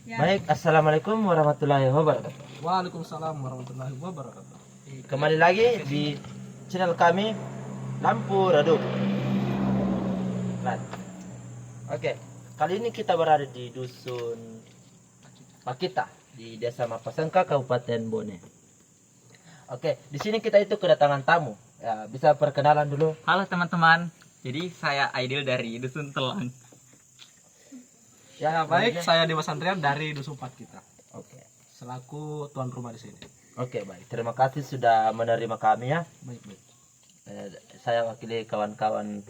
Ya. Baik, assalamualaikum warahmatullahi wabarakatuh. Waalaikumsalam warahmatullahi wabarakatuh. Kembali lagi di channel kami Lampu Redup. Right. Oke, kali ini kita berada di dusun Pakita di Desa Mapasangka, Kabupaten Bone. Oke, di sini kita itu kedatangan tamu. Ya, bisa perkenalan dulu. Halo teman-teman, jadi saya Aidil dari Dusun Telang. Ya baik, saya Dimas Andrian dari Dusun Pakita, Oke. selaku tuan rumah di sini. Oke, baik. Terima kasih sudah menerima kami ya. Baik baik. Saya wakili kawan-kawan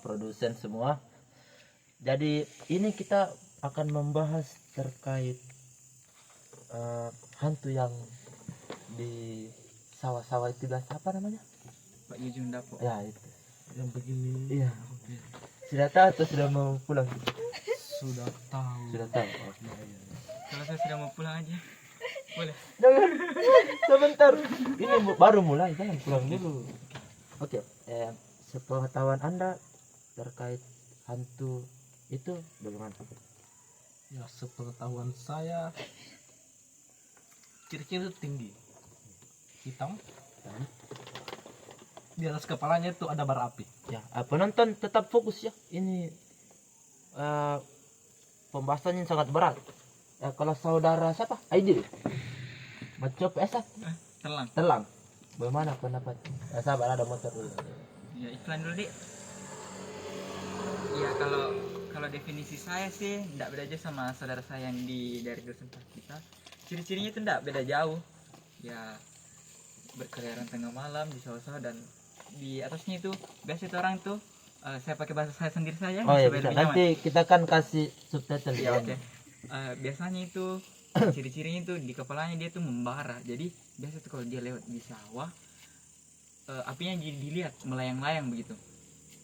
produsen semua. Jadi ini kita akan membahas terkait hantu yang di sawah-sawah itu biasa apa namanya? Pak Yujung Dapo. Ya itu. Yang begini. Iya. Sudah tahu atau sudah mau pulang? Sudah tahu. Sudah tahu. Oh. Kalau saya sudah mau pulang aja, boleh. Jangan. Sebentar. Ini baru mulai, jangan pulang dulu. Oke. Sepengetahuan Anda terkait hantu itu bagaimana? Ya sepengetahuan saya, ciri-ciri itu tinggi, hitam, dan di atas kepalanya itu ada bara api. Ya, penonton tetap fokus ya. Ini pembahasannya sangat berat. Kalau saudara siapa? Aidil. Macop esa Telang. Telang. Bagaimana pendapat? Sabar ada motor dulu. Ya iklan dulu dik. Ya kalau definisi saya sih tidak beda aja sama saudara saya yang dari Dusun Pakita. Ciri-cirinya itu tidak beda jauh. Ya berkeliaran tengah malam di sawah-sawah, dan di atasnya itu biasa itu orang tuh saya pakai bahasa saya sendiri saja. Oh ya, supaya bisa. lebih nyaman. Nanti kita kan kasih subtitle Ya ya. oke. Biasanya itu ciri-cirinya itu di kepalanya dia tuh membara. Jadi biasa tuh kalau dia lewat di sawah, apinya jadi dilihat melayang-layang begitu.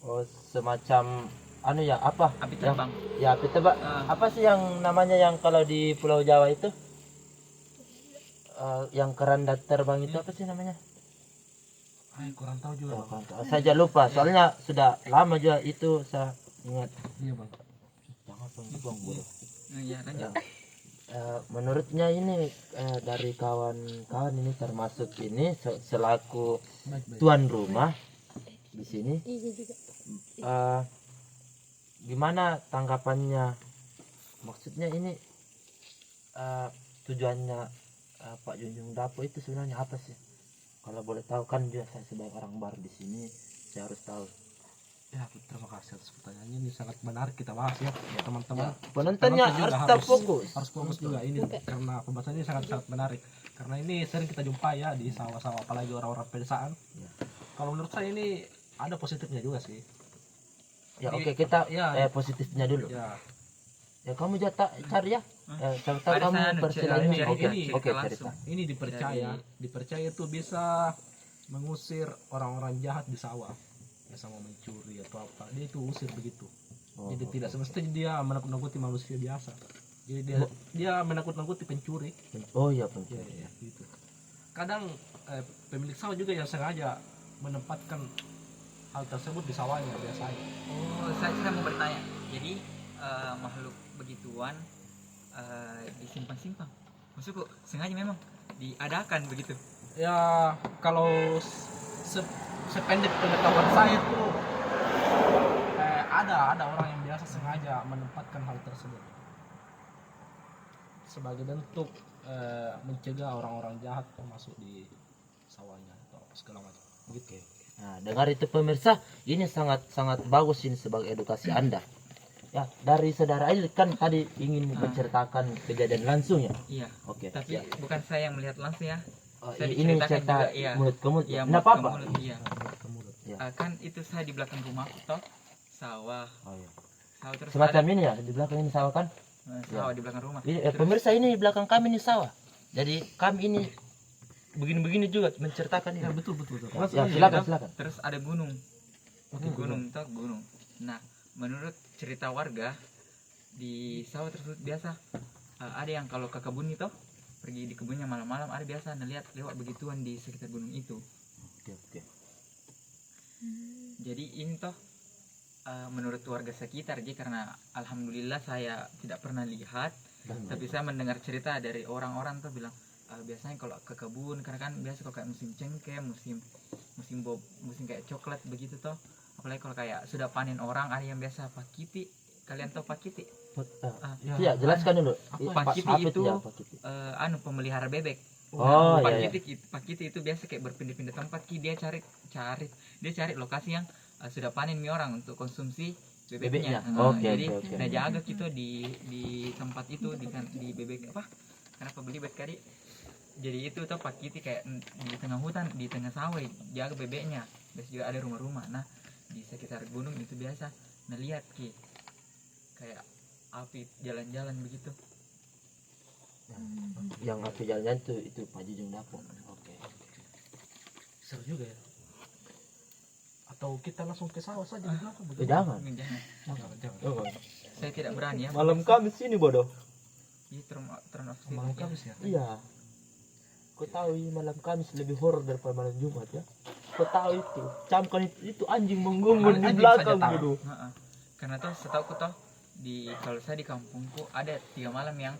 Oh, semacam anu ya, apa? Api Yang, terbang. ya, api terbang. Apa sih yang namanya yang kalau di Pulau Jawa itu? Yang keranda terbang itu apa sih namanya? Kurang tahu juga. Oh, saja lupa. Soalnya sudah lama juga itu saya ingat. Iya bang. Jangan buang bodoh. Ya lanjut. Menurutnya ini dari kawan-kawan ini termasuk ini selaku Baik baik. tuan rumah di sini. Gimana tanggapannya? Maksudnya ini tujuannya Pak Junjung Dapo itu sebenarnya apa sih? Kalau boleh tahu, kan juga saya sebagai orang baru di sini, saya harus tahu. Ya terima kasih atas pertanyaannya, ini sangat menarik kita bahas ya teman-teman. Penontonnya Penonton juga harus tetap fokus. Harus fokus juga ini karena pembahasannya sangat menarik. Karena ini sering kita jumpai ya di sawah-sawah, apalagi orang-orang pedesaan. Ya. Kalau menurut saya ini ada positifnya juga sih. Ya Jadi, oke, kita ya, positifnya dulu. ya. Ya kamu cari ya. Tahu Ada kamu saya persilahkan. ini, Oke, ini, oke, langsung. cerita. Ini dipercaya tuh bisa mengusir orang-orang jahat di sawah. Ya sama mencuri atau apa, dia itu usir begitu. Jadi tidak semestinya dia menakut-nakuti manusia biasa. Jadi dia menakut-nakuti pencuri. Oh iya, pencuri. Ya, gitu. Kadang pemilik sawah juga yang sengaja menempatkan hal tersebut di sawahnya biasanya. Oh, saya mau bertanya. Jadi makhluk begituan disimpan-simpan. Maksudku sengaja memang diadakan begitu. Ya kalau sependek pengetahuan saya tuh ada orang yang biasa sengaja menempatkan hal tersebut sebagai bentuk mencegah orang-orang jahat masuk di sawahnya atau segala macam gitu. Nah, dengar itu pemirsa, ini sangat bagus ini sebagai edukasi Anda. Ya, dari saudara Aidil kan tadi ingin menceritakan kejadian langsung ya. Iya. Oke. Tapi Ya. bukan saya yang melihat langsung ya. Saya Ini diceritakan cerita juga, iya. mulut ke mulut. Iya, Nggak mulut ke apa-apa. mulut, iya. Ya. Kan itu saya di belakang rumahku toh, sawah. Oh, iya. Sawah terus Semacam ada ini ya, di belakang ini sawah kan? sawah di belakang rumah. Ini, pemirsa, ini di belakang kami ini sawah. Jadi kami ini begini-begini juga menceritakan ini. Ya betul. Ya, silakan. Terus ada gunung. Gunung toh, gunung. Nah, menurut cerita warga di sawah tersebut biasa ada yang kalau ke kebun itu pergi di kebunnya malam-malam, ada biasa ngelihat lewat begituan di sekitar gunung itu. Oke. Jadi ini toh menurut warga sekitar Ji, karena alhamdulillah saya tidak pernah lihat, tapi saya mendengar cerita dari orang-orang tuh bilang biasanya kalau ke kebun, karena kan biasa kalau kayak musim cengkeh, musim kayak coklat begitu toh, apalagi kalau kayak sudah panen orang, ada yang biasa pakiti. Kalian tahu pakiti? Iya, jelaskan dulu. Pakiti Apa itu ya, pakiti? pemelihara bebek. Oh, iya, iya. Pakiti itu biasa kayak berpindah-pindah tempat Ki, dia cari lokasi yang sudah panen mie orang untuk konsumsi bebeknya. Jadi Oke. nah jaga kita di tempat itu di bebek apa? Kenapa beli bebek tadi? Jadi itu tuh pakiti kayak di tengah hutan, di tengah sawah, jaga bebeknya. Biasa juga ada rumah-rumah. Nah, di sekitar gunung itu biasa. Nah, lihat Ki, kayak api jalan-jalan begitu. Yang api jalan itu Pak Jujung Dapo. Oke. Seru juga ya. Atau kita langsung ke sawah saja di belakang? Jangan. Jangan. Oh, Saya tidak berani ya. malam Kamis ini bodoh. Ini turn off Malam Kamis ya? Iya. Kau tahu ini malam Kamis lebih horor daripada malam Jumat ya? Kau tahu itu? Camkan itu anjing menggonggong di Anjing belakang saja tahu. bodoh. Karena tuh setahu tuh kalau saya di kampungku ada 3 malam yang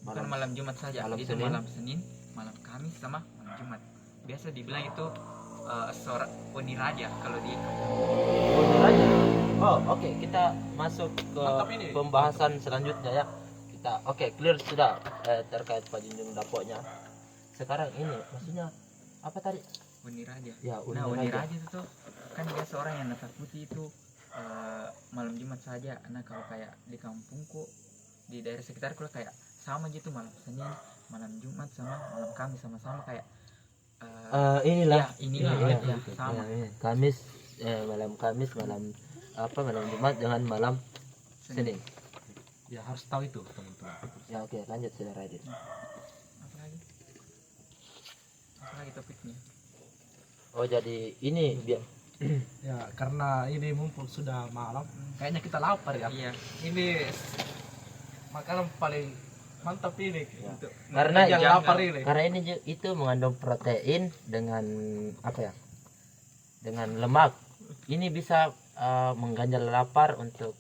bukan malam Jumat saja, malam itu Senin. malam Senin, malam Kamis sama malam Jumat. Biasa dibilang itu seorang Oni Raja kalau di Oh, oke, kita masuk ke Mantap ini. pembahasan selanjutnya ya. Kita clear sudah terkait Pak Junjung Daponya. Sekarang ini maksudnya apa tadi? Oni Raja. Ya, Nah, Oni Oni Raja. Raja itu tuh kan biasa orang yang natakuti itu malam Jumat saja. Nah, kalau kayak di kampungku di daerah sekitarku kayak sama gitu, malam Senin, malam Jumat sama malam Kamis sama-sama kayak Inilah. inilah Iya, ya, sama. iya. Kamis, malam Kamis, malam malam Jumat dengan malam Senin. Ya harus tahu itu teman-teman. Ya oke, lanjut sudah Radit. Apa lagi topiknya? Oh jadi ini biar Ya karena ini mumpung sudah malam, kayaknya kita lapar ya. Iya. Ini makanan paling mantap ini. Ya. Untuk Karena mengejar jangan- lapar ini. karena ini itu mengandung protein dengan apa ya? Dengan lemak. Ini bisa mengganjal lapar untuk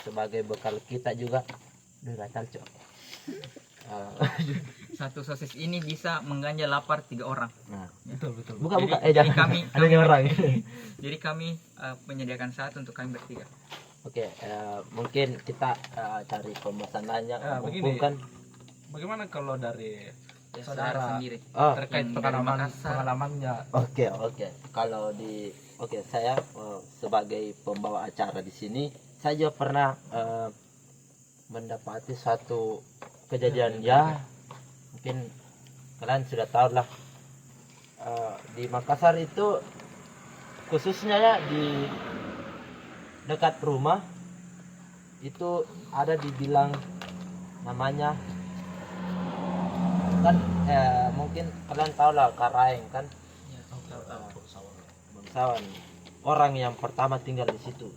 sebagai bekal kita juga. Duh gatal cok. Satu sosis ini bisa mengganjal lapar 3 orang. Nah, Betul. buka. Jadi Jangan. kami- Ada yang orang. Jadi kami menyediakan satu untuk kami bertiga. Oke, mungkin kita cari pembahasan lainnya. Ya, Mumpung begini. kan. Bagaimana kalau dari Ya, saudara saudara sendiri. Oh, terkait yang dari Makassar. pengalamannya? Oke. Kalau saya sebagai pembawa acara di sini, saya juga pernah mendapati satu kejadian ya. Mungkin kalian sudah tahu lah. Di Makassar itu khususnya ya di dekat rumah itu ada dibilang namanya kan mungkin kalian tahu lah Karaeng kan. Ya, tahu. Bangsawan, orang yang pertama tinggal di situ.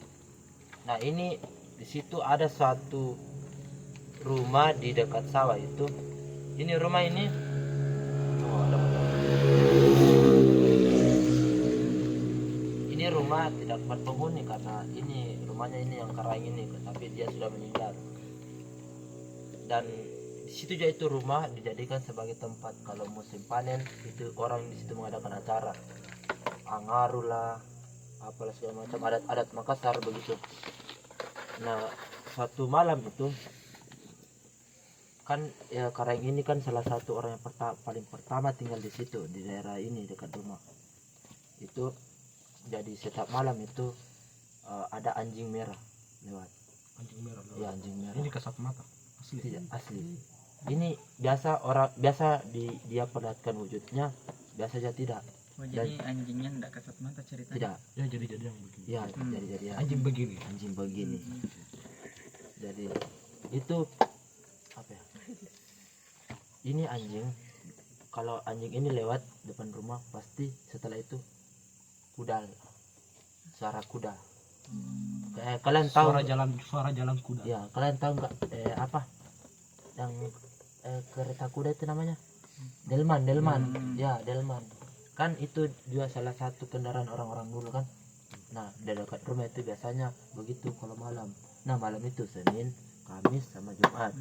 Nah ini di situ ada suatu rumah di dekat sawah itu. Ini rumah ini. Oh, ada motor. Ini rumah tidak berpenghuni karena ini rumahnya ini yang Karaeng ini, tapi dia sudah meninggal. Dan di situ juga itu rumah dijadikan sebagai tempat kalau musim panen itu orang di situ mengadakan acara angaru lah apalah segala macam adat Makassar begitu. Nah suatu malam itu kan ya Karaeng ini kan salah satu orang yang paling pertama tinggal di situ di daerah ini dekat rumah itu. Jadi setiap malam itu ada anjing merah lewat. Anjing merah. Ya anjing merah. Ini kasat mata. Asli. Tidak asli. Ini biasa dia perlihatkan wujudnya, biasa saja tidak. Oh, jadi anjingnya enggak kasat mata ceritanya. Tidak. Ya jadi yang begini. Ya, jadi Anjing begini. anjing begini. Jadi itu apa ya? Ini anjing kalau anjing ini lewat depan rumah pasti setelah itu kudal. Suara kuda. Kalian tahu Suara jalan kuda. ya, kalian tahu nggak apa yang kereta kuda itu namanya delman. Ya delman kan itu juga salah satu kendaraan orang-orang dulu kan. Nah, di dekat rumah itu biasanya begitu kalau malam. Nah, malam itu Senin, Kamis sama Jumat.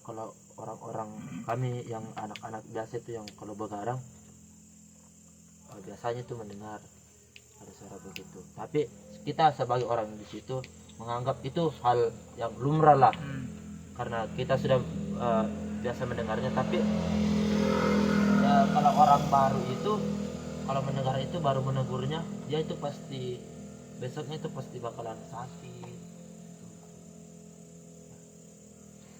Kalau orang-orang kami yang anak-anak biasa itu yang kalau begadang biasanya itu mendengar ada suara begitu. Tapi kita sebagai orang di situ menganggap itu hal yang lumrah lah, karena kita sudah biasa mendengarnya. Tapi ya kalau orang baru itu kalau mendengar itu baru menegurnya, dia itu pasti besoknya itu pasti bakalan sakit.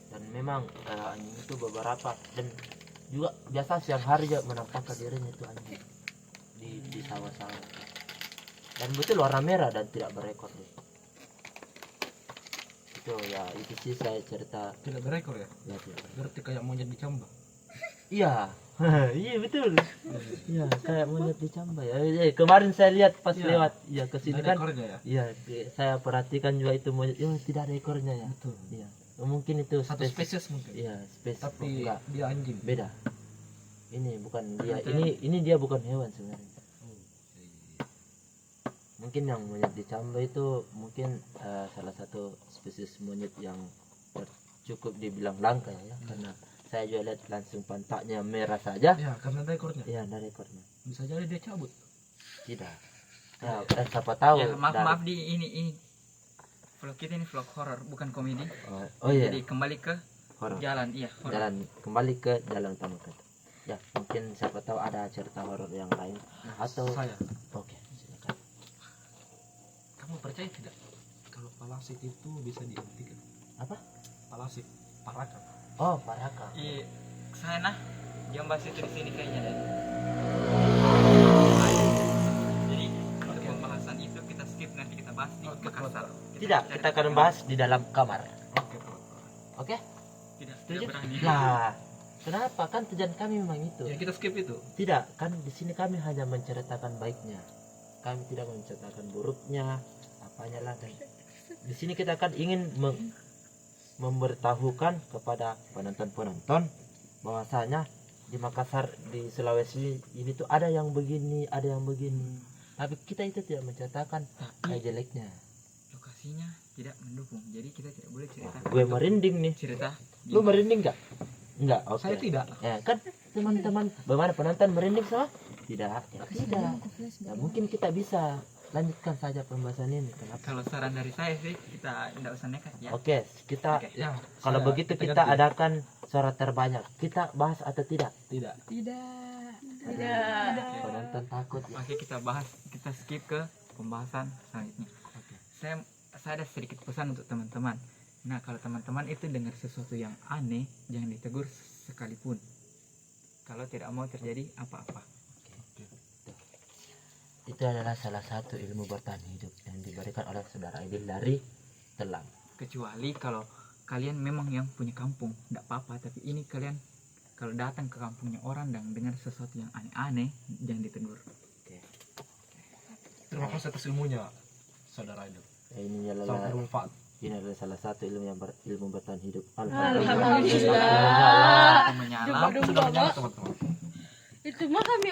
Dan memang anjing itu beberapa, dan juga biasa siang hari ya menampakkan dirinya itu anjing di sawah-sawah, dan betul warna merah dan tidak berekor deh. Itu ya, itu sih saya cerita. Tidak berekor ya? Ya, tidak berekor. Berarti kayak monyet di Camba. Iya. Iya betul. Iya, kayak monyet di Camba ya. Kemarin saya lihat pas Iya. lewat ya ke sini Tidak ada kan. ekornya ya? Iya, saya perhatikan juga itu monyet. Ya, tidak ada ekornya ya. Betul. Iya. Mungkin itu Satu spesies mungkin. Iya, spesies. Tapi Enggak, dia anjing. beda. Ini bukan dia. Betul. Ini dia bukan hewan sebenarnya. Mungkin yang monyet di Camba itu mungkin salah satu spesies monyet yang cukup dibilang langka ya, karena saya juga lihat langsung pantatnya merah saja. Ya, karena ada ekornya. Iya, ada ekornya. Bisa jadi dia cabut. Tidak. Ya, siapa tahu. Ya, maaf dari- maaf di ini vlog kita ini vlog horor bukan komedi. Oh iya. Jadi kembali ke Horor. jalan, iya horor. Jalan kembali ke jalan utama kota. Ya, mungkin siapa tahu ada cerita horor yang lain atau Saya. Oke, silakan. Kamu percaya tidak kalau palasit itu bisa dihentikan? Apa? Palasit, parakan. Oh, Paraka. Iya, saya nah jangan bahas itu di sini kayaknya deh. Jadi untuk pembahasan itu kita skip, nanti kita bahas di Oke, Makassar. Tidak, kita akan bahas di dalam kamar. Oke, teman. Oke? Tidak Setuju? berani. Nah, kenapa? Kan tujuan kami memang itu. Ya kita skip itu. Tidak, kan di sini kami hanya menceritakan baiknya. Kami tidak menceritakan buruknya, apanya lah. Dan di sini kita kan ingin memberitahukan kepada penonton-penonton bahwasanya di Makassar, di Sulawesi ini tuh ada yang begini, ada yang begini. Tapi kita itu tidak menceritakan kayak jeleknya. Lokasinya tidak mendukung, jadi kita tidak boleh cerita. Gue merinding nih. Cerita. Lu merinding nggak? Enggak, oke. Saya tidak. Ya kan teman-teman, bagaimana penonton merinding semua? Tidak, ya tidak. Ya, mungkin kita bisa lanjutkan saja pembahasan ini. Kenapa? Kalau saran dari saya sih kita tidak usah nekat ya. Oke, kita Oke. Ya. kalau saya- begitu kita ganti. adakan suara terbanyak. Kita bahas atau tidak? Tidak. Penonton takut ya. Oke, kita bahas, kita skip ke pembahasan selanjutnya. Oke. Saya ada sedikit pesan untuk teman-teman. Nah, kalau teman-teman itu dengar sesuatu yang aneh, jangan ditegur sekalipun. Kalau tidak mau terjadi apa-apa. Itu adalah salah satu ilmu bertahan hidup yang diberikan oleh saudara Aidil dari Telang. Kecuali kalau kalian memang yang punya kampung, tidak apa-apa. Tapi ini kalian kalau datang ke kampungnya orang dan dengar sesuatu yang aneh-aneh, jangan ditegur. Terima kasih atas ilmunya, saudara itu. Ya, ini Sangat adalah bermanfaat. salah satu ilmu yang ilmu bertahan hidup. Alhamdulillah. Menyala. Coba dong, Sudah Bapak. menyala, teman-teman. Itu mah kami